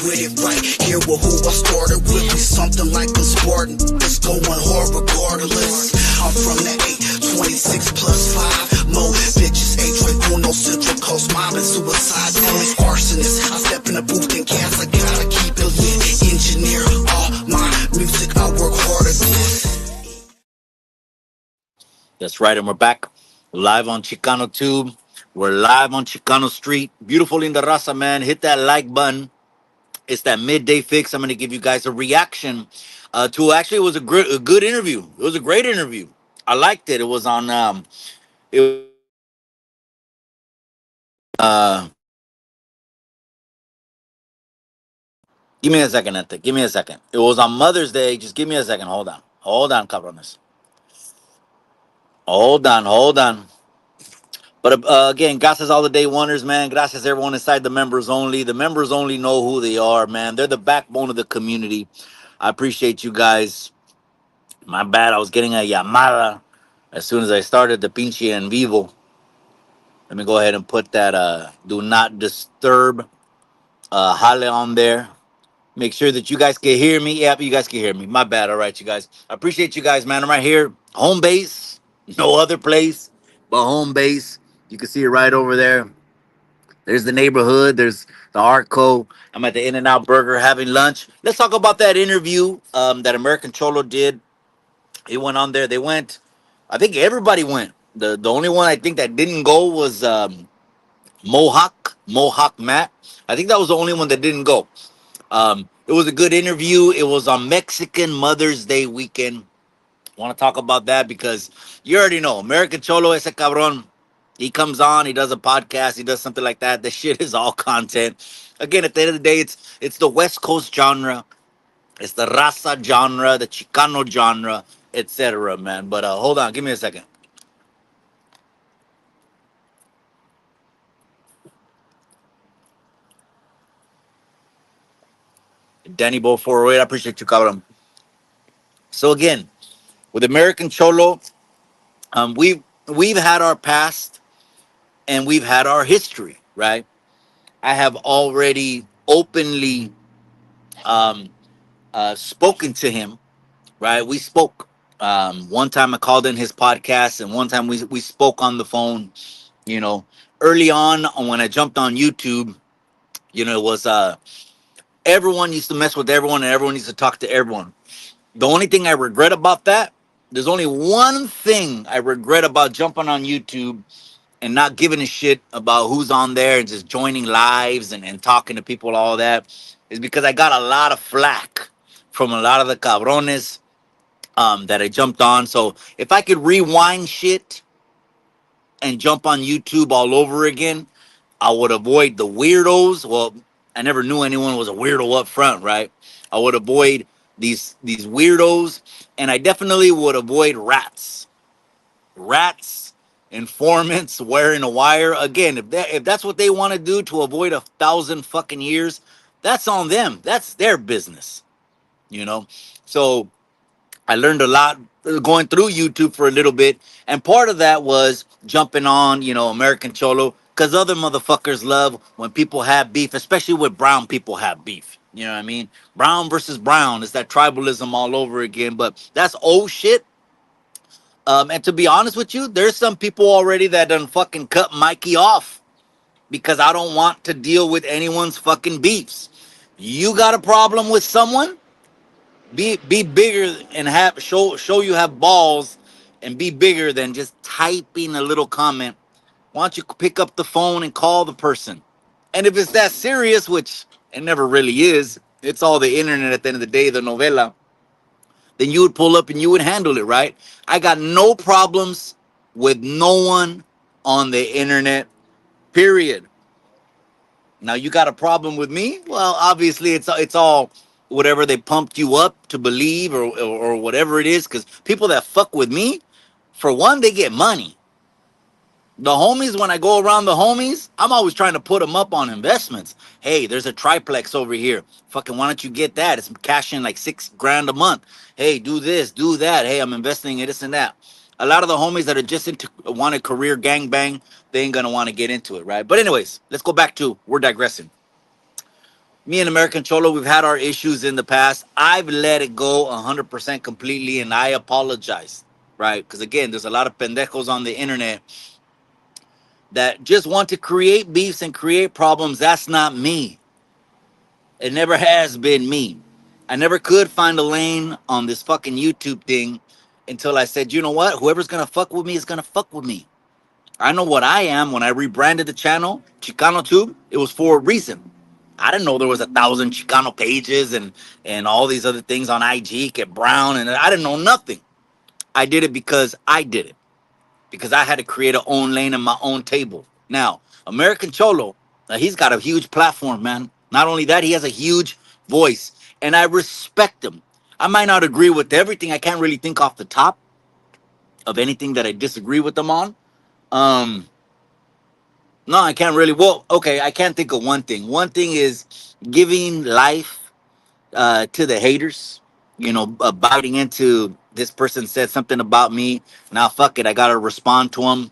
with it right. Here with who I started with, be something like a Spartan. It's going hard regardless. I'm from the 826 plus 5. Mo bitches, H-Ray, Central Coast, mob and suicide. Always arsonist. I step in the booth and gas, I gotta keep it lit. Engineer all my music, I work hard at this. That's right, and we're back live on Chicano Tube. We're live on Chicano Street. Beautiful in the raza, man. Hit that like button. It's that midday fix. I'm going to give you guys a reaction to actually it was a good interview. It was a great interview. I liked it. It was on it uh give me a second, Ante. Give me a second. It was on Mother's Day. Just give me a second. Hold on. Hold on, cabrones. Hold on. But again, gracias all the day wonders, man. Gracias everyone inside the members only. The members only know who they are, man. They're the backbone of the community. I appreciate you guys. My bad. I was getting a llamada as soon as I started the pinche en vivo. Let me go ahead and put that do not disturb jale on there. Make sure that you guys can hear me. Yep, you guys can hear me. My bad. All right, you guys. I appreciate you guys, man. I'm right here. Home base. No other place but home base. You can see it right over there. There's the neighborhood. There's the Arco. I'm at the In-N-Out Burger having lunch. Let's talk about that interview that American Cholo did. He went on there. They went. I think everybody went. The only one I think that didn't go was Mohawk Matt. I think that was the only one that didn't go. It was a good interview. It was on Mexican Mother's Day weekend. Want to talk about that because you already know American Cholo, ese cabrón. He comes on, he does a podcast, he does something like that. The shit is all content. Again, at the end of the day, it's the West Coast genre, it's the raza genre, the Chicano genre, etc. Man, but hold on, give me a second. Danny Bo 408, I appreciate you, cabrón. So again, with American Cholo, we've had our past and we've had our history, right? I have already openly um, spoken to him, right? We spoke. One time I called in his podcast, and one time we spoke on the phone. You know, early on when I jumped on YouTube, it was everyone used to mess with everyone, and everyone used to talk to everyone. The only thing I regret about that, there's only one thing I regret about jumping on YouTube and not giving a shit about who's on there and just joining lives and talking to people, all that, is because I got a lot of flack from a lot of the cabrones that I jumped on. So if I could rewind shit and jump on YouTube all over again, I would avoid the weirdos. Well, I never knew anyone was a weirdo up front, right? I would avoid these weirdos, and I definitely would avoid rats, informants wearing a wire. Again, if that's what they want to do to avoid 1,000 fucking years, that's on them. That's their business, you know. So I learned a lot going through YouTube for a little bit, and part of that was jumping on, American Cholo, because other motherfuckers love when people have beef, especially when brown people have beef. You know what I mean? Brown versus brown. It's that tribalism all over again, but that's old shit. And to be honest with you, there's some people already that done fucking cut Mikey off because I don't want to deal with anyone's fucking beefs. You got a problem with someone? Be bigger and have show you have balls and be bigger than just typing a little comment. Why don't you pick up the phone and call the person? And if it's that serious, which it never really is, it's all the internet at the end of the day, the novela, then you would pull up and you would handle it, right? I got no problems with no one on the internet, period. Now you got a problem with me? Well, obviously it's all whatever they pumped you up to believe or whatever it is. Because people that fuck with me, for one, they get money. The homies, when I go around the homies, I'm always trying to put them up on investments. Hey, there's a triplex over here. Fucking, why don't you get that? It's cashing like $6,000 a month. Hey, do this, do that. Hey, I'm investing in this and that. A lot of the homies that are just into want a career gangbang, they ain't gonna want to get into it, right? But anyways, let's go back to we're digressing. Me and American Cholo, we've had our issues in the past. I've let it go 100% completely, and I apologize, right? Because again, there's a lot of pendejos on the internet that just want to create beefs and create problems. That's not me. It never has been me. I never could find a lane on this fucking YouTube thing until I said, you know what? Whoever's gonna fuck with me is gonna fuck with me. I know what I am. When I rebranded the channel, Chicano Tube, it was for a reason. I didn't know there was 1,000 Chicano pages and all these other things on IG, get Brown, and I didn't know nothing. I did it because I did it. Because I had to create a own lane and my own table. Now, American Cholo, he's got a huge platform, man. Not only that, he has a huge voice, and I respect him. I might not agree with everything. I can't really think off the top of anything that I disagree with him on. Um, no, I can't really. Well, okay, I can't think of one thing. One thing is giving life to the haters. You know, biting into this person said something about me. Now, fuck it, I gotta respond to him.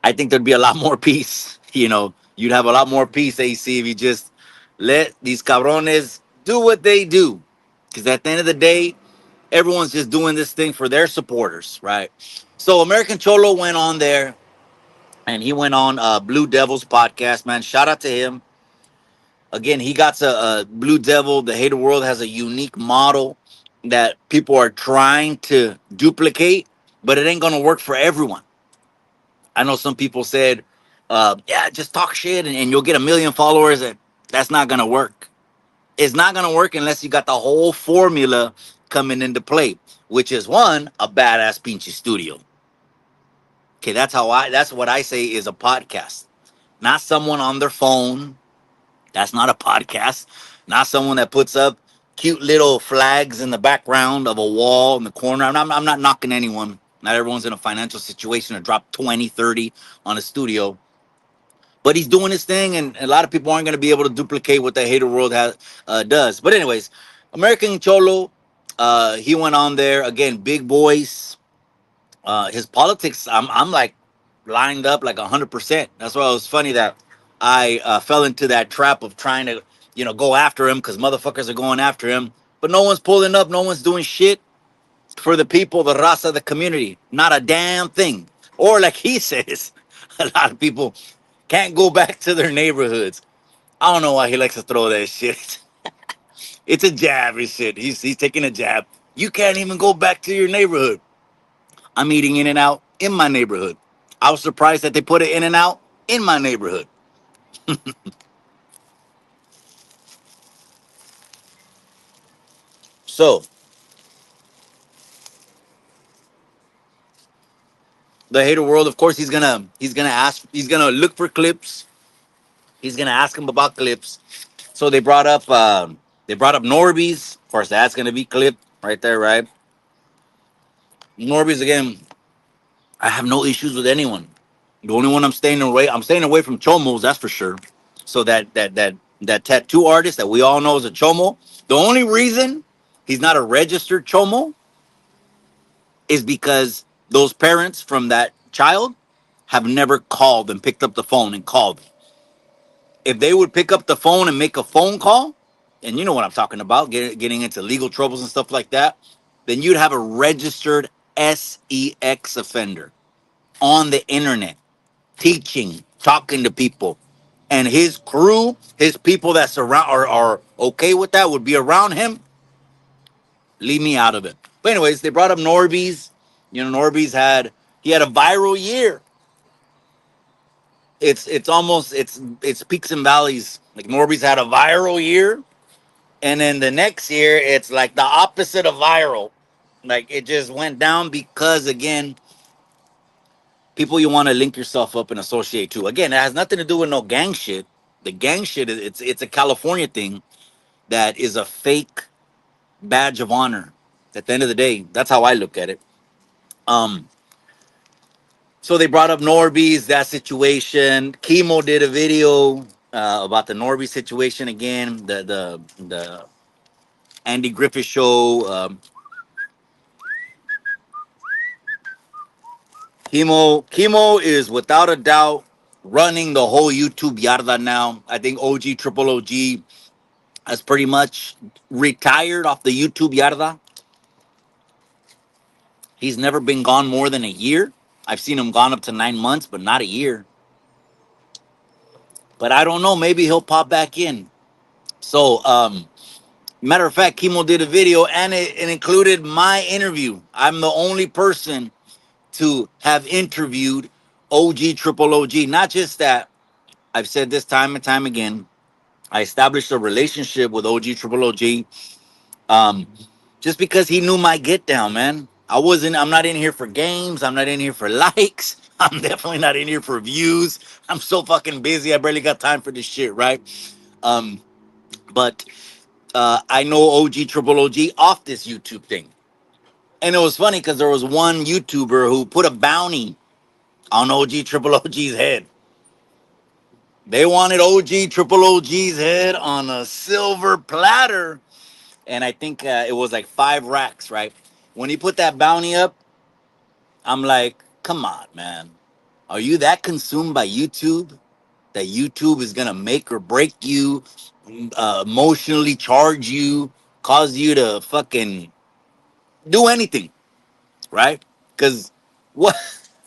I think there'd be a lot more peace. You know, you'd have a lot more peace, AC, if you just let these cabrones do what they do. Because at the end of the day, everyone's just doing this thing for their supporters, right? So American Cholo went on there and he went on Blue Devils podcast, man. Shout out to him. Again, he got a Blue Devil. The Hater World has a unique model that people are trying to duplicate, but it ain't going to work for everyone. I know some people said, yeah, just talk shit and you'll get 1 million followers. And that's not going to work. It's not going to work unless you got the whole formula coming into play, which is one, a badass pinche studio. Okay, that's what I say is a podcast. Not someone on their phone. That's not a podcast. Not someone that puts up cute little flags in the background of a wall in the corner. I'm not knocking anyone. Not everyone's in a financial situation to drop 20, 30 on a studio. But he's doing his thing, and a lot of people aren't going to be able to duplicate what the Hater World does. But anyways, American Cholo, he went on there again, big voice. His politics, I'm like lined up like 100%. That's why it was funny that I fell into that trap of trying to, go after him because motherfuckers are going after him. But no one's pulling up, no one's doing shit for the people, the raza, the community. Not a damn thing. Or like he says, a lot of people can't go back to their neighborhoods. I don't know why he likes to throw that shit. It's a jab and shit. He's taking a jab. You can't even go back to your neighborhood. I'm eating In and Out in my neighborhood. I was surprised that they put it In and Out in my neighborhood. So the Hater World, of course, he's gonna look for clips. He's gonna ask him about clips. So they brought up Norby's. Of course, that's gonna be clipped right there, right? Norby's again. I have no issues with anyone. The only one I'm staying away from chomos, that's for sure. So that tattoo artist that we all know is a chomo. The only reason he's not a registered chomo is because those parents from that child have never called and picked up the phone and called. If they would pick up the phone and make a phone call, and you know what I'm talking about, getting into legal troubles and stuff like that, then you'd have a registered sex offender on the internet, teaching, talking to people. And his crew, his people that surround are okay with that, would be around him. Leave me out of it. But anyways, they brought up Norby's. Norby's had a viral year. It's almost it's peaks and valleys. Like Norby's had a viral year, and then the next year it's like the opposite of viral. Like it just went down because again, people you want to link yourself up and associate to. Again, it has nothing to do with no gang shit. The gang shit is it's a California thing that is a fake badge of honor. At the end of the day, that's how I look at it. Um, so they brought up Norby's that situation. Chemo did a video about the Norby situation again. The Andy Griffith show. Chemo is without a doubt running the whole YouTube yarda now. I think OG Triple OG has pretty much retired off the YouTube yarda. He's never been gone more than a year. I've seen him gone up to 9 months, but not a year. But I don't know. Maybe he'll pop back in. So, matter of fact, Chemo did a video and it included my interview. I'm the only person to have interviewed OG Triple OG. Not just that, I've said this time and time again. I established a relationship with OG Triple OG, um, just because he knew my get down, man. I'm not in here for games. I'm not in here for likes. I'm definitely not in here for views. I'm so fucking busy. I barely got time for this shit, right? Um, but I know OG Triple OG off this YouTube thing. And it was funny because there was one YouTuber who put a bounty on OG Triple OG's head. They wanted OG Triple OG's head on a silver platter. And I think it was like 5 racks, right? When he put that bounty up, I'm like, come on, man. Are you that consumed by YouTube that YouTube is going to make or break you, emotionally charge you, cause you to fucking do anything, right? Because what?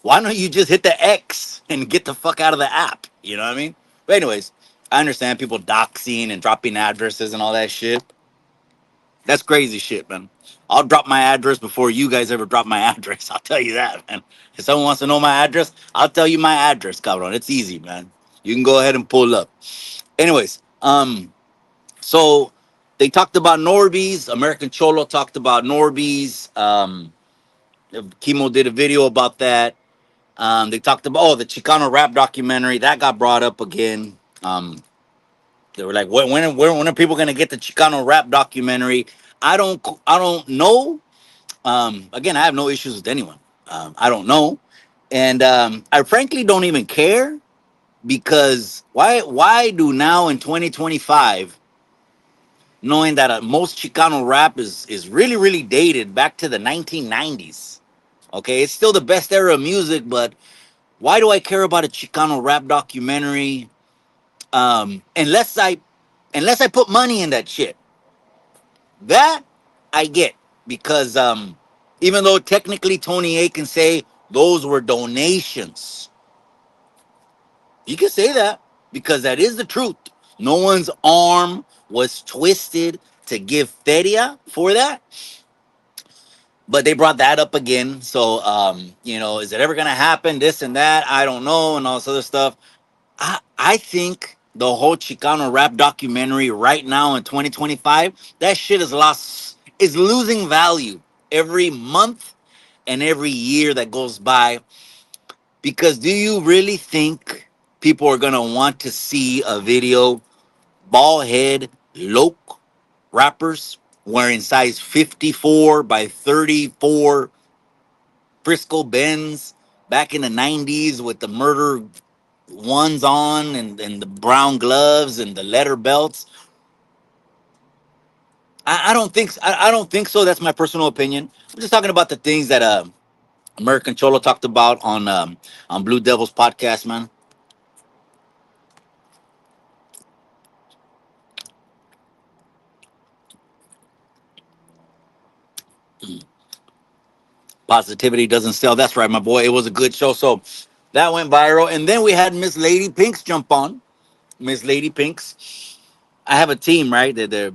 Why don't you just hit the X and get the fuck out of the app? You know what I mean? But anyways, I understand people doxing and dropping addresses and all that shit. That's crazy shit, man. I'll drop my address before you guys ever drop my address. I'll tell you that, man. If someone wants to know my address, I'll tell you my address, cabrón. It's easy, man. You can go ahead and pull up. Anyways, so they talked about Norby's. American Cholo talked about Norby's. Chemo did a video about that. They talked about the Chicano rap documentary that got brought up again. They were like, when are people gonna get the Chicano rap documentary? I don't know. Again, I have no issues with anyone. I don't know, and I frankly don't even care because why do now in 2025, knowing that most Chicano rap is really really dated back to the 1990s. Okay, it's still the best era of music, but why do I care about a Chicano rap documentary? Unless I put money in that shit. That I get because even though technically Tony A can say those were donations, he can say that because that is the truth. No one's arm was twisted to give feria for that, but they brought that up again. So is it ever gonna happen? This and that, I don't know, and all this other stuff. I think the whole Chicano rap documentary right now in 2025, that shit is losing value every month and every year that goes by. Because do you really think people are gonna want to see a video ball head loc rappers wearing size 54 by 34 Frisco Benz back in the 90s with the murder ones on and the brown gloves and the leather belts? I don't think so. That's my personal opinion. I'm just talking about the things that American Cholo talked about on Blue Devils podcast, man. Positivity doesn't sell. That's right, my boy. It was a good show. So that went viral. And then we had Miss Lady Pinks jump on. Miss Lady Pinks. I have a team, right? They're,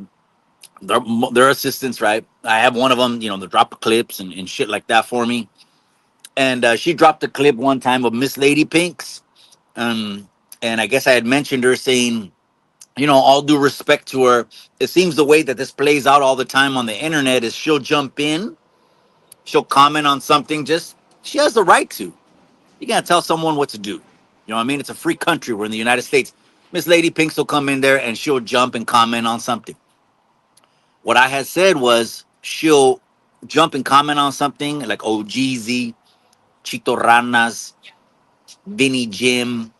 they're assistants, right? I have one of them, they drop clips and shit like that for me. And she dropped a clip one time of Miss Lady Pinks. Um, and I guess I had mentioned her saying, all due respect to her, it seems the way that this plays out all the time on the internet is she'll jump in, she'll comment on something, just she has the right to. You can't tell someone what to do. You know what I mean? It's a free country. We're in the United States. Miss Lady Pinks will come in there and she'll jump and comment on something. What I had said was she'll jump and comment on something like OGZ, Chito Ranas, Vinny Jim,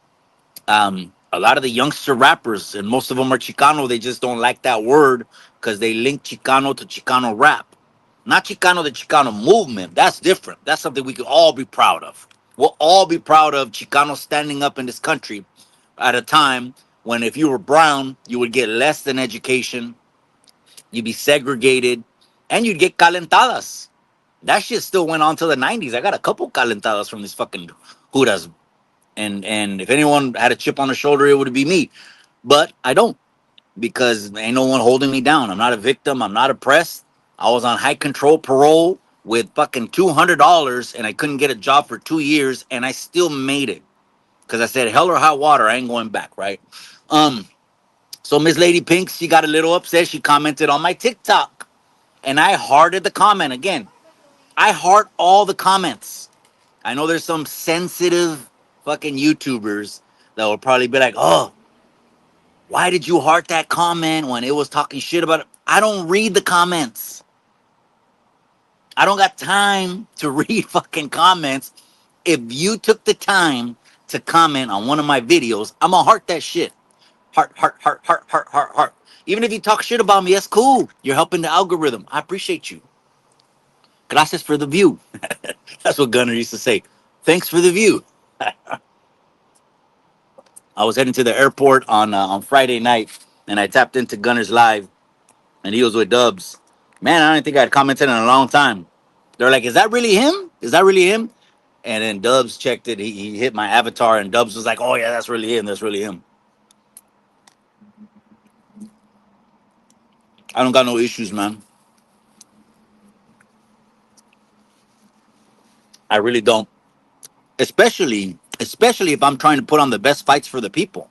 a lot of the youngster rappers, and most of them are Chicano. They just don't like that word because they link Chicano to Chicano rap, not Chicano the Chicano movement. That's different. That's something we could all be proud of. We'll all be proud of Chicano standing up in this country at a time When if you were brown, you would get less than education, you'd be segregated, and you'd get calentadas. That shit still went on till the 90s. I got a couple calentadas from these fucking huras. And if anyone had a chip on their shoulder, it would be me. But I don't, because ain't no one holding me down. I'm not a victim. I'm not oppressed. I was on high control parole with fucking $200 and I couldn't get a job for 2 years and I still made it. Because I said, hell or high water, I ain't going back, right? Um, so Miss Lady Pink, she got a little upset. She commented on my TikTok. And I hearted the comment again. I heart all the comments. I know there's some sensitive fucking YouTubers that will probably be like, oh, why did you heart that comment when it was talking shit about it? I don't read the comments. I don't got time to read fucking comments. If you took the time to comment on one of my videos, I'm gonna heart that shit. Heart, heart, heart, heart, heart, heart, heart. Even if you talk shit about me, that's cool. You're helping the algorithm. I appreciate you. Gracias for the view. That's what Gunner used to say. Thanks for the view. I was heading to the airport on Friday night, and I tapped into Gunner's live, and he was with Dubs. Man, I don't think I'd commented in a long time. They're like, "Is that really him? Is that really him?" And then Dubs checked it. He hit my avatar, and Dubs was like, "Oh yeah, that's really him. That's really him." I don't got no issues, man. I really don't. Especially if I'm trying to put on the best fights for the people.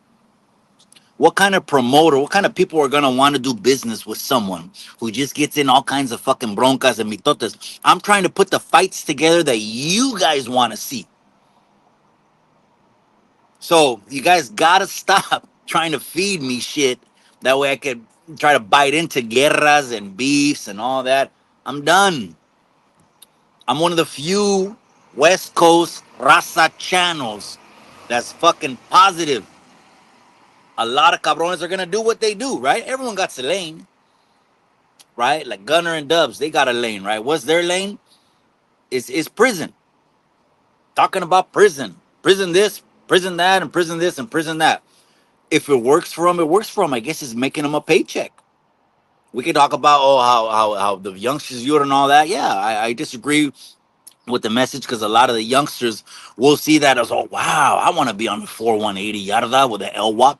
What kind of promoter, what kind of people are gonna want to do business with someone who just gets in all kinds of fucking broncas and mitotes? I'm trying to put the fights together that you guys want to see. So you guys gotta stop trying to feed me shit. That way I could try to bite into guerras and beefs and all that. I'm done. I'm one of the few West Coast raza channels that's fucking positive. A lot of cabrones are gonna do what they do, right? Everyone got a lane, right? Like Gunner and Dubs, they got a lane, right? What's their lane? Is prison. Talking about prison. Prison this, prison that, and prison this, and prison that. If it works for them, it works for them. I guess it's making them a paycheck. We could talk about how the youngsters youth and all that. Yeah, I disagree with the message because a lot of the youngsters will see that as, oh wow, I want to be on the 4180 yarda with the LWAP.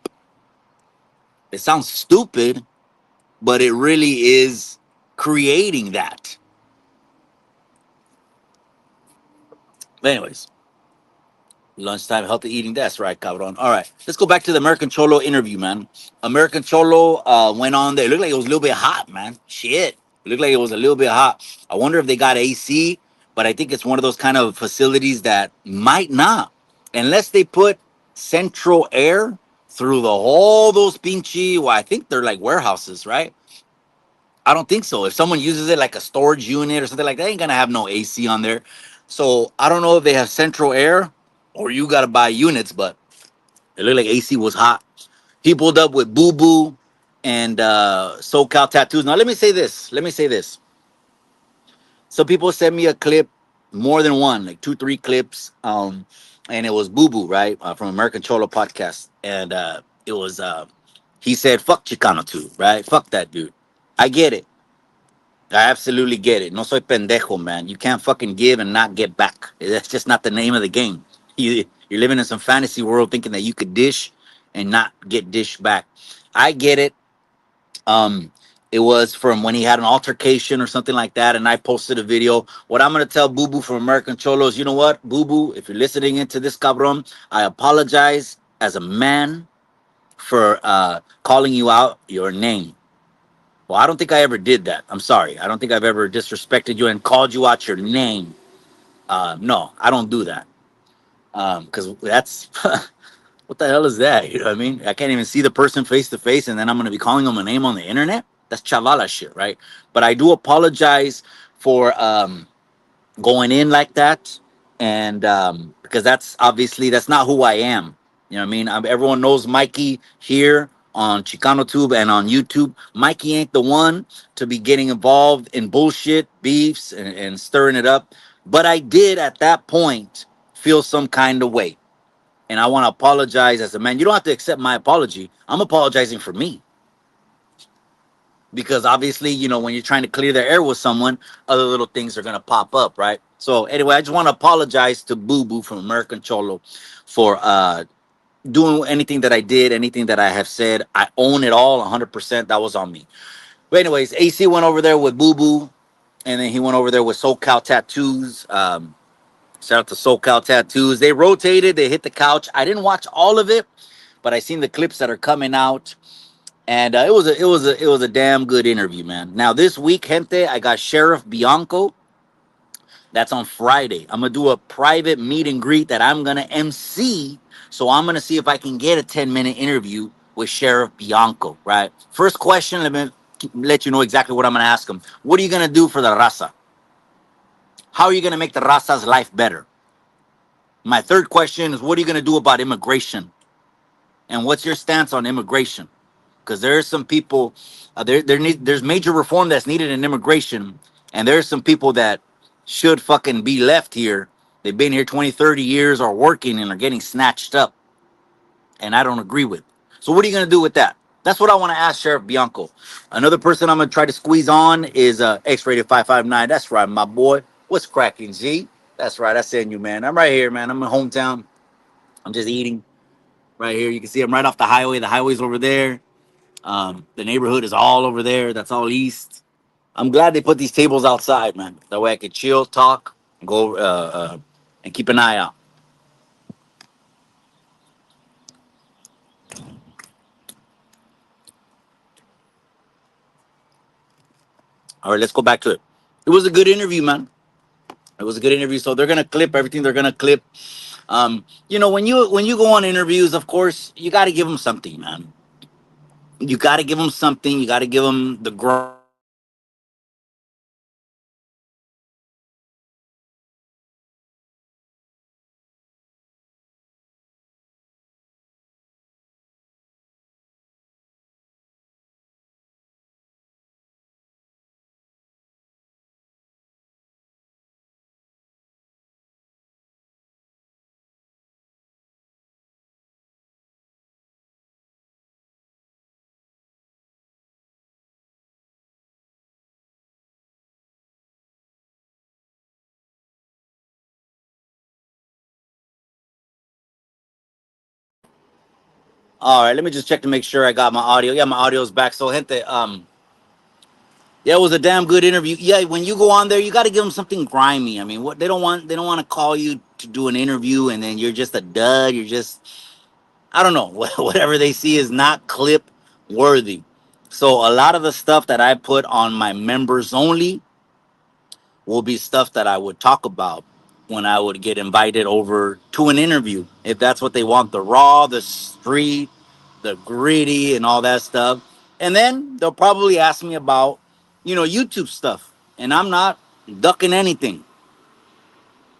It sounds stupid, but it really is creating that. But anyways, lunchtime healthy eating. That's right, cabron. All right, let's go back to the American Cholo interview, man. American Cholo went on there. It looked like it was a little bit hot, man. Shit, it looked like it was a little bit hot. I wonder if they got AC, but I think it's one of those kind of facilities that might not, unless they put central air through the all those pinchy. Well, I think they're like warehouses, right? I don't think so. If someone uses it like a storage unit or something like that, ain't gonna have no AC on there. So I don't know if they have central air or you gotta buy units, but it looked like AC was hot. He pulled up with Boo Boo and SoCal tattoos. Now let me say this. Let me say this. Some people sent me a clip, more than one, like two, three clips. And it was Boo Boo, right? From American Cholo podcast. And it was he said, fuck Chicano too, right? Fuck that dude. I get it. I absolutely get it. No soy pendejo, man. You can't fucking give and not get back. That's just not the name of the game. You're living in some fantasy world thinking that you could dish and not get dished back. I get it. Um, it was from when he had an altercation or something like that, and I posted a video. What I'm gonna tell Boo Boo from American Cholos, you know what, Boo Boo, if you're listening into this cabron, I apologize as a man for calling you out your name. Well, I don't think I ever did that. I'm sorry. I don't think I've ever disrespected you and called you out your name. No, I don't do that. Because that's what the hell is that? You know what I mean? I can't even see the person face to face, and then I'm going to be calling them a name on the internet. That's chavala shit, right? But I do apologize for going in like that, and because that's obviously that's not who I am. You know what I mean? Everyone knows Mikey here on Chicano Tube and on YouTube. Mikey ain't the one to be getting involved in bullshit, beefs, and stirring it up. But I did at that point feel some kind of way. And I want to apologize as a man. You don't have to accept my apology. I'm apologizing for me because obviously, when you're trying to clear the air with someone, other little things are gonna pop up, right? So anyway, I just want to apologize to Boo Boo from American Cholo for doing anything that I did, anything that I have said. I own it all 100%. That was on me. But anyways, AC went over there with Boo Boo, and then he went over there with SoCal Tattoos. Shout out to SoCal Tattoos. They rotated. They hit the couch. I didn't watch all of it, but I seen the clips that are coming out, and it was a damn good interview, man. Now this week, gente, I got Sheriff Bianco. That's on Friday. I'm gonna do a private meet and greet that I'm gonna MC. So I'm gonna see if I can get a 10-minute interview with Sheriff Bianco. Right. First question. Let me let you know exactly what I'm gonna ask him. What are you gonna do for the raza? How are you gonna make the raza's life better? My third question is, what are you gonna do about immigration? And what's your stance on immigration? Because there's some people, there's major reform that's needed in immigration, and there's some people that should fucking be left here. They've been here 20, 30 years, are working and are getting snatched up, and I don't agree with. So what are you going to do with that? That's what I want to ask Sheriff Bianco. Another person I'm going to try to squeeze on is X-Rated 559. That's right, my boy. What's cracking, G? That's right, I send you, man. I'm right here, man. I'm in hometown. I'm just eating right here. You can see I'm right off the highway. The highway's over there. The neighborhood is all over there. That's all east. I'm glad they put these tables outside, man. That way I could chill, talk, go, and keep an eye out. All right, let's go back to it. It was a good interview, man. It was a good interview. So they're gonna clip everything. They're gonna clip. When you go on interviews, of course, you got to give them something, man. You got to give them something. You got to give them the grind. You got to give them All right, let me just check to make sure I got my audio. Yeah, my audio's back. So, gente, yeah, it was a damn good interview. Yeah, when you go on there, you got to give them something grimy. I mean, what they don't want to call you to do an interview and then you're just a dud. You're just, I don't know, whatever they see is not clip worthy. So a lot of the stuff that I put on my members only will be stuff that I would talk about when I would get invited over to an interview. If that's what they want, the raw, the street, the gritty, and all that stuff. And then they'll probably ask me about, YouTube stuff. And I'm not ducking anything.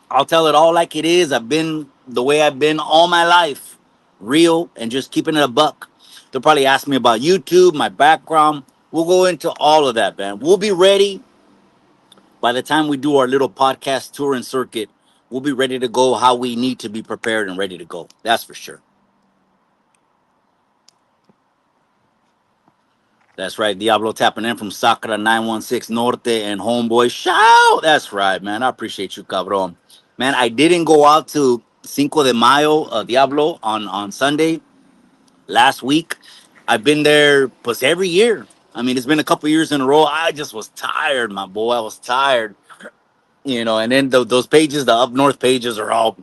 I'll tell it all like it is. I've been the way I've been all my life, real and just keeping it a buck. They'll probably ask me about YouTube, my background. We'll go into all of that, man. We'll be ready by the time we do our little podcast tour and circuit. We'll be ready to go how we need to be prepared and ready to go. That's for sure. That's right. Diablo tapping in from Sakura 916 Norte and Homeboy. Shout! That's right, man. I appreciate you, cabron. Man, I didn't go out to Cinco de Mayo, Diablo, on Sunday last week. I've been there plus every year. I mean, it's been a couple years in a row. I just was tired, my boy. I was tired. And then those pages, the up north pages, are all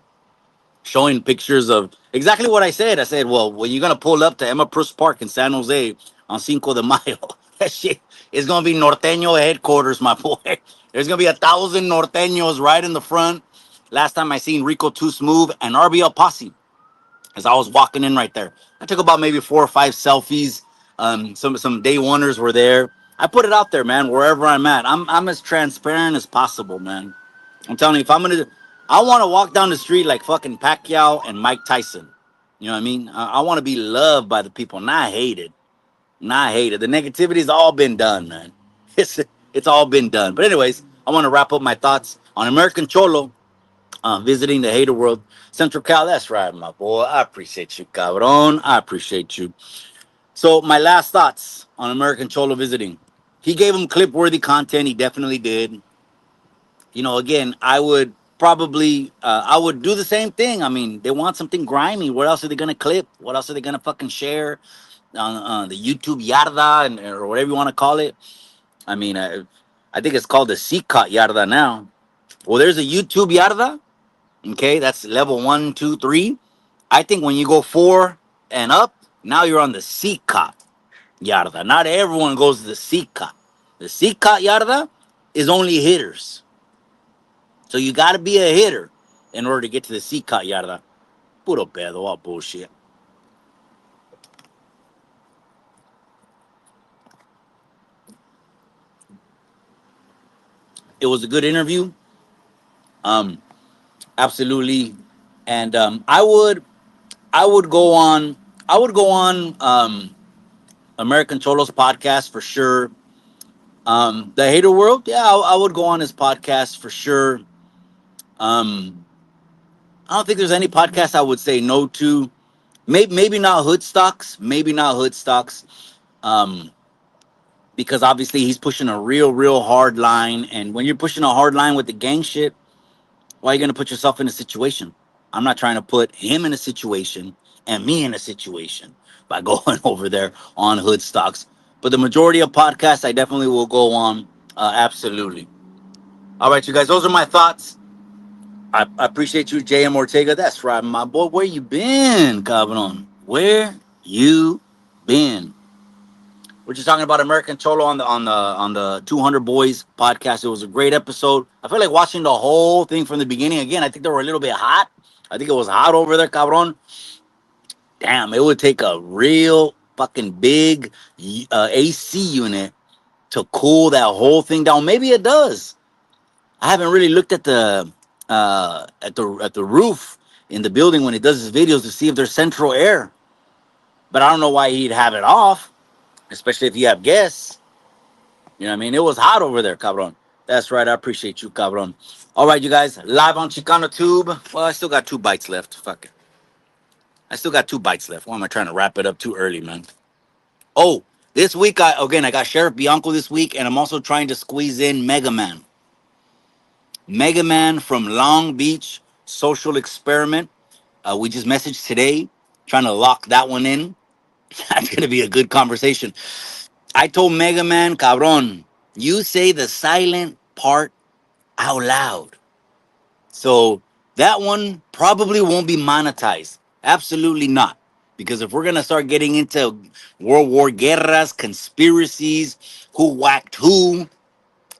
showing pictures of exactly what I said. I said, well, when you're gonna pull up to Emma Prus Park in San Jose on Cinco de Mayo, that shit is gonna be Norteño headquarters, my boy. There's gonna be 1,000 Norteños right in the front. Last time I seen Rico Too Smooth and RBL Posse as I was walking in right there. I took about maybe 4 or 5 selfies. Some day oneers were there. I put it out there, man. Wherever I'm at, I'm as transparent as possible, man. I'm telling you, if I'm gonna, I want to walk down the street like fucking Pacquiao and Mike Tyson. You know what I mean? I want to be loved by the people, not hated, not hated. The negativity's all been done, man. It's it's all been done. But anyways, I want to wrap up my thoughts on American Cholo. visiting the hater world. Central Cal, that's right, my boy. I appreciate you, cabron. I appreciate you. So, my last thoughts on American Cholo visiting. He gave him clip worthy content. He definitely did. Again, I would do the same thing. I mean, they want something grimy. What else are they gonna clip? What else are they gonna fucking share on the YouTube yarda or whatever you want to call it? I mean, I think it's called the Seacut yarda now. Well, there's a YouTube yarda. Okay, that's level one, two, three. I think when you go four and up, now you're on the Seacut yarda. Not everyone goes to the Seacut. The Seacut yarda is only hitters. So you got to be a hitter in order to get to the Seacut yarda. Puro pedo, all bullshit. It was a good interview. Um, Absolutely. And I would go on American Cholos podcast for sure. The Hater World, yeah, I would go on his podcast for sure. Um, I don't think there's any podcast I would say no to. Maybe not Hood Stocks. Maybe not Hood Stocks. Um, because obviously he's pushing a real hard line. And when you're pushing a hard line with the gang shit, why are you gonna put yourself in a situation? I'm not trying to put him in a situation and me in a situation by going over there on Hood Stocks. But the majority of podcasts I definitely will go on. Absolutely. All right, you guys, those are my thoughts. I appreciate you, JM Ortega. That's right, my boy. Where you been, Cabron? Where you been? We're just talking about American Cholo on the 200 Boys podcast. It was a great episode. I feel like watching the whole thing from the beginning again. I think they were a little bit hot. I think it was hot over there, cabron. Damn, it would take a real fucking big AC unit to cool that whole thing down. Maybe it does. I haven't really looked at the roof in the building when it does his videos to see if there's central air. But I don't know why he'd have it off, especially if you have guests. You know what I mean? It was hot over there, cabron. That's right. I appreciate you, cabron. All right, you guys, live on Chicano Tube. Well, I still got 2 bites left. Fuck it. I still got 2 bites left. Why am I trying to wrap it up too early, man? Oh, this week, I got Sheriff Bianco this week, and I'm also trying to squeeze in Mega Man. Mega Man from Long Beach, Social Experiment. We just messaged today, trying to lock that one in. That's going to be a good conversation. I told Mega Man, cabron, you say the silent part out loud. So that one probably won't be monetized. Absolutely not. Because if we're going to start getting into World War guerras, conspiracies, who whacked who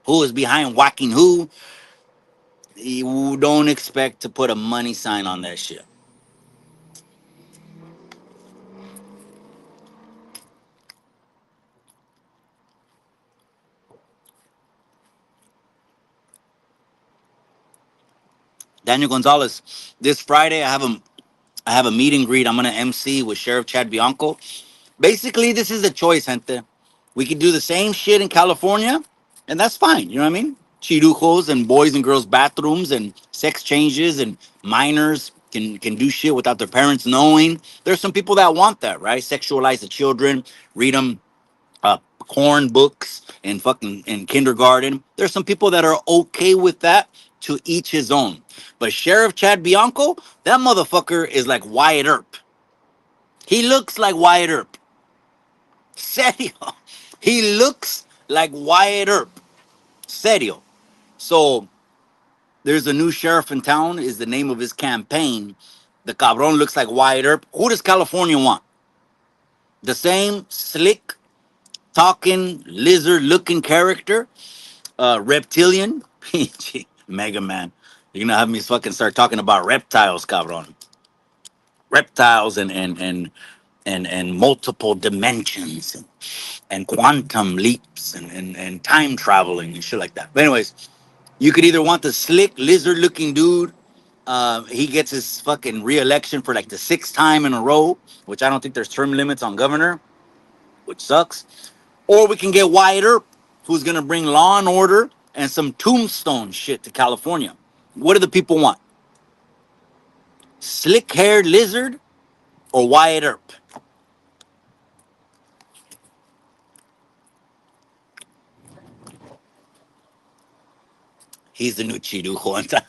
is behind whacking who, you don't expect to put a money sign on that shit. Daniel Gonzalez, this Friday I have a meet and greet. I'm gonna MC with Sheriff Chad Bianco. Basically, this is a choice, gente. We can do the same shit in California, and that's fine. You know what I mean? Chirujos and boys and girls bathrooms and sex changes and minors can do shit without their parents knowing. There's some people that want that, right? Sexualize the children, read them corn books in kindergarten. There's some people that are okay with that. To each his own. But Sheriff Chad Bianco, that motherfucker is like Wyatt Earp. He looks like Wyatt Earp. Serio. He looks like Wyatt Earp. Serio. So there's a new sheriff in town, is the name of his campaign. The cabron looks like Wyatt Earp. Who does California want? The same slick, talking, lizard looking character, reptilian. Mega Man. You're gonna have me fucking start talking about reptiles, cabron. Reptiles and multiple dimensions and quantum leaps and time traveling and shit like that. But anyways, you could either want the slick lizard looking dude. He gets his fucking re-election for like the 6th time in a row, which I don't think there's term limits on governor, which sucks. Or we can get Wyatt Earp, who's gonna bring law and order and some tombstone shit to California. What do the people want? Slick haired lizard or Wyatt Earp? He's the new Chirujo.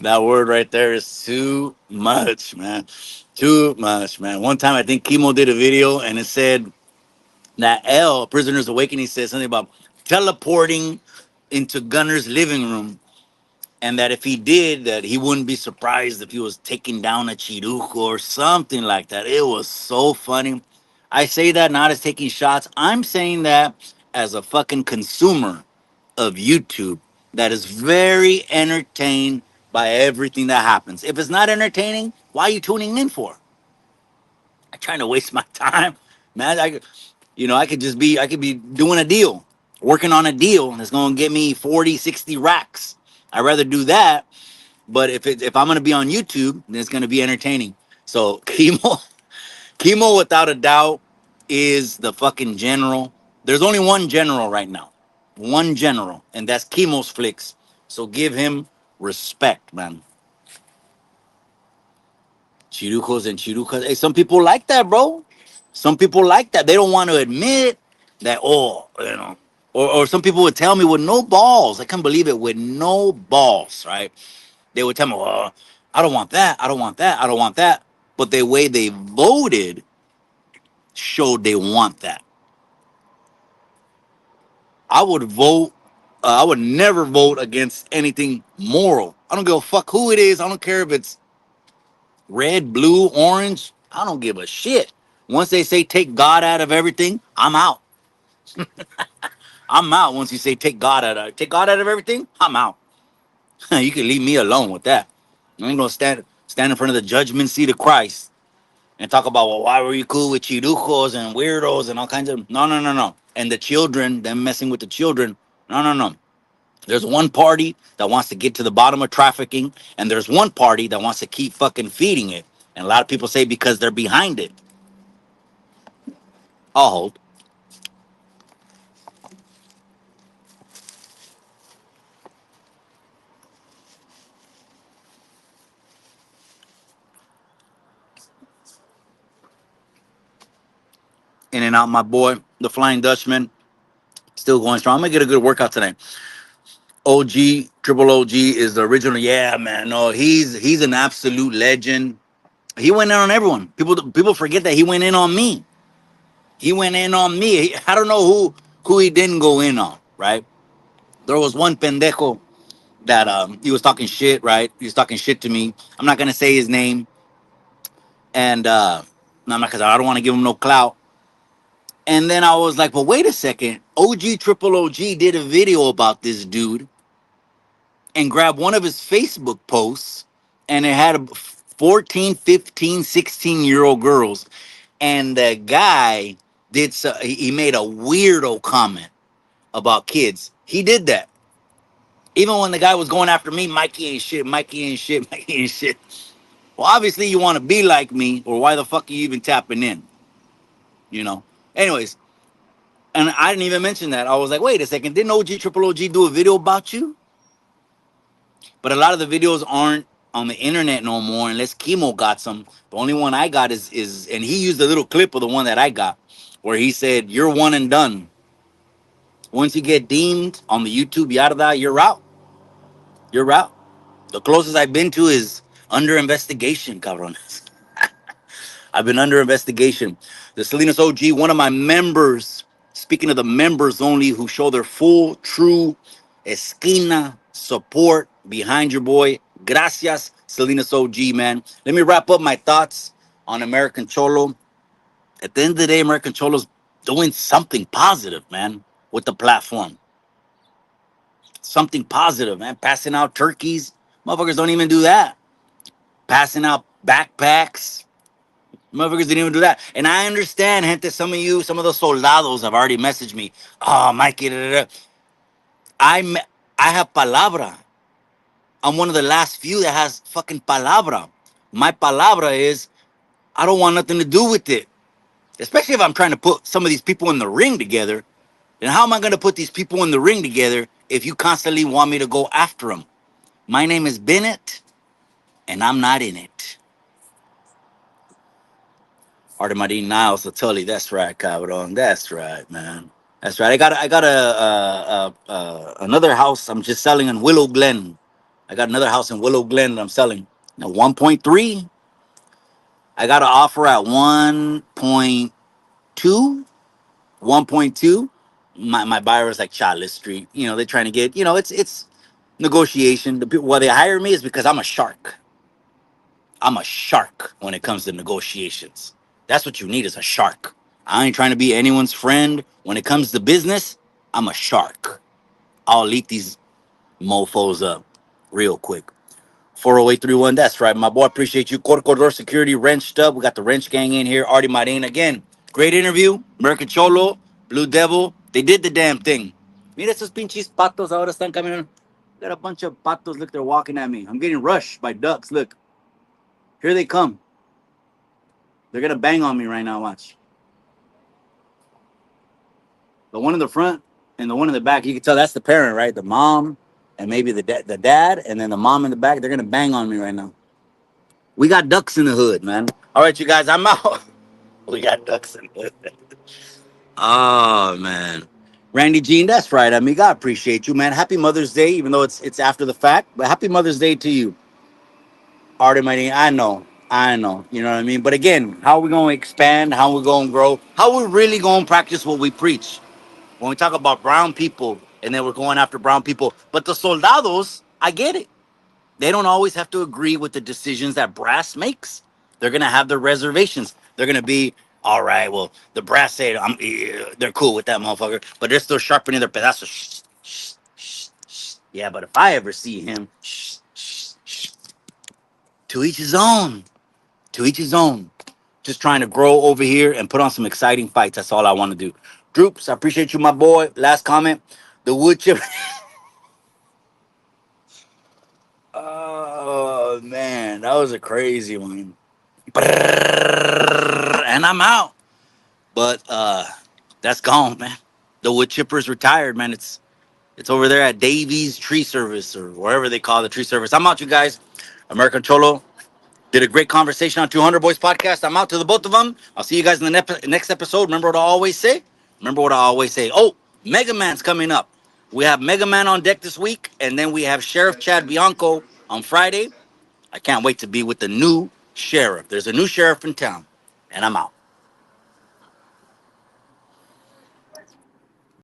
That word right there is too much, man. Too much, man. One time I think Chemo did a video and it said that L, Prisoner's Awakening, said something about teleporting into Gunner's living room. And that if he did, that he wouldn't be surprised if he was taking down a Chirujo or something like that. It was so funny. I say that not as taking shots. I'm saying that as a fucking consumer of YouTube that is very entertained by everything that happens. If it's not entertaining, why are you tuning in for? I'm trying to waste my time, man. I could be doing a deal, working on a deal that's going to get me 40, 60 racks. I'd rather do that. But if I'm going to be on YouTube, then it's going to be entertaining. So Chemo without a doubt is the fucking general. There's only one general right now. One general, and that's Chemo's flicks. So give him respect, man. Chirucos and Chirucas. Hey, some people like that, bro. Some people like that. They don't want to admit that, or some people would tell me with no balls. I can't believe it, with no balls, right? They would tell me, well, I don't want that. I don't want that. I don't want that. But the way they voted showed they want that. I would vote. I would never vote against anything moral. I don't give a fuck who it is. I don't care if it's red, blue, orange. I don't give a shit. Once they say take God out of everything, I'm out. I'm out. Once you say take God out of everything, I'm out. You can leave me alone with that. I ain't gonna stand in front of the judgment seat of Christ and talk about, well, why were you cool with chirujos and weirdos and all kinds of no. And the children, them messing with the children, no. There's one party that wants to get to the bottom of trafficking, and there's one party that wants to keep fucking feeding it. And a lot of people say because they're behind it. I'll hold. In and out, my boy, the Flying Dutchman, still going strong. I'm gonna get a good workout today. OG, Triple OG is the original. Yeah, man. No, he's an absolute legend. He went in on everyone. People forget that he went in on me. He went in on me. I don't know who he didn't go in on. Right? There was one pendejo that he was talking shit. Right? He was talking shit to me. I'm not gonna say his name, and no, I'm not, because I don't want to give him no clout. And then I was like, well, wait a second. OG Triple OG did a video about this dude and grabbed one of his Facebook posts, and it had 14, 15, 16-year-old girls. And the guy he made a weirdo comment about kids. He did that. Even when the guy was going after me, Mikey ain't shit, Mikey ain't shit, Mikey ain't shit. Well, obviously you want to be like me, or why the fuck are you even tapping in? You know? Anyways, and I didn't even mention that. I was like, wait a second, didn't OG Triple OG do a video about you? But a lot of the videos aren't on the internet no more unless Chemo got some. The only one I got is and he used a little clip of the one that I got where he said, you're one and done. Once you get deemed on the YouTube yarda, you're out. You're out. The closest I've been to is under investigation, cabrones. I've been under investigation. The Salinas OG, one of my members, speaking of the members only who show their full, true, esquina support behind your boy. Gracias, Salinas OG, man. Let me wrap up my thoughts on American Cholo. At the end of the day, American Cholo's doing something positive, man, with the platform. Something positive, man. Passing out turkeys. Motherfuckers don't even do that. Passing out backpacks. Motherfuckers didn't even do that. And I understand, gente, some of you, some of the soldados have already messaged me. Oh, Mikey, da, da, da. I'm, I have palabra. I'm one of the last few that has fucking palabra. My palabra is I don't want nothing to do with it. Especially if I'm trying to put some of these people in the ring together. Then how am I going to put these people in the ring together if you constantly want me to go after them? My name is Bennett. and I'm not in it. Artemadine Niles Latuli. That's right, Cabron. That's right, man. That's right. I got another house. I'm just selling in Willow Glen. I got another house in Willow Glen that I'm selling. Now, 1.3. I got an offer at 1.2. 1.2. My buyer was like Charlotte Street. You know, they're trying to get. You know, it's negotiation. The people why they hire me is because I'm a shark. I'm a shark when it comes to negotiations. That's what you need is a shark. I ain't trying to be anyone's friend. When it comes to business, I'm a shark. I'll eat these mofos up real quick. 40831, that's right, my boy. Appreciate you. Corcodor Security Wrenched Up. We got the Wrench Gang in here. Artie Marin again. Great interview. American Cholo, Blue Devil. They did the damn thing. Mira esos pinches patos ahora están caminando. Got a bunch of patos. Look, they're walking at me. I'm getting rushed by ducks. Look, here they come. They're gonna bang on me right now. Watch. The one in the front and the one in the back. You can tell that's the parent, right? The mom and maybe the dad, and then the mom in the back. They're gonna bang on me right now. We got ducks in the hood, man. All right, you guys, I'm out. We got ducks in the hood. Oh man, Randy Jean, that's right, amiga. I appreciate you, man. Happy Mother's Day, even though it's after the fact, but happy Mother's Day to you, Artie. I know. You know what I mean. But again, how are we going to expand? How are we going to grow? How are we really going to practice what we preach? When we talk about brown people, and then we're going after brown people, but the soldados, I get it. They don't always have to agree with the decisions that brass makes. They're gonna have their reservations. They're gonna be all right. Well, the brass say they're cool with that motherfucker, but they're still sharpening their pedazos. Yeah, but if I ever see him, to each his own. To each his own. Just trying to grow over here and put on some exciting fights. That's all I want to do. Droops, I appreciate you, my boy. Last comment. The wood chip. Oh man, that was a crazy one. And I'm out. But that's gone, man. The wood chipper's retired, man. It's over there at Davies Tree Service or wherever they call the tree service. I'm out, you guys. American Cholo did a great conversation on 200 Boys podcast. I'm out to the both of them. I'll see you guys in the next episode. Remember what I always say? Remember what I always say. Oh, Mega Man's coming up. We have Mega Man on deck this week, and then we have Sheriff Chad Bianco on Friday. I can't wait to be with the new sheriff. There's a new sheriff in town, and I'm out.